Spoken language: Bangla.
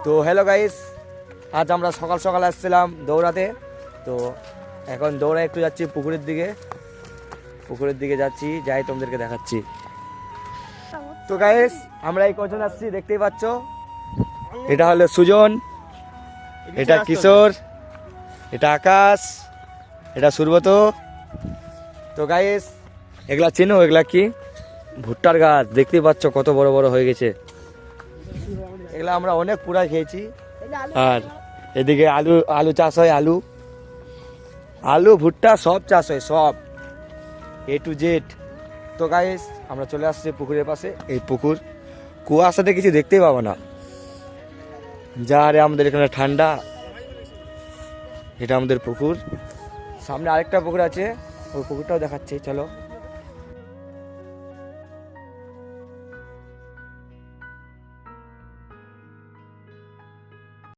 তো হ্যালো গাইস, আজ আমরা সকাল সকাল আসছিলাম দৌড়াতে। তো এখন দৌড়ে একটু যাচ্ছি পুকুরের দিকে যাচ্ছি, যাই তোমাদেরকে দেখাচ্ছি। তো গাইস, আমরা এই কজন আসছি দেখতেই পাচ্ছ। এটা হলো সুজন, এটা কিশোর, এটা আকাশ, এটা সুব্রত। তো গাইস, এগুলা চেনো? এগুলা কি? ভুট্টার গাছ, দেখতেই পাচ্ছ কত বড় বড় হয়ে গেছে। এগুলা আমরা অনেক পুরাই খেয়েছি। আর এদিকে আলু চাষ হয়, আলু ভুট্টা সব চাষ হয়, সব A to Z। তো গাইস, আমরা চলে আসছি পুকুরের পাশে। এই পুকুর কুয়াশাতে কিছু দেখতেই পাবো না, যা রে আমাদের এখানে ঠান্ডা। এটা আমাদের পুকুর, সামনে আরেকটা পুকুর আছে, ওই পুকুরটাও দেখাচ্ছি, চলো।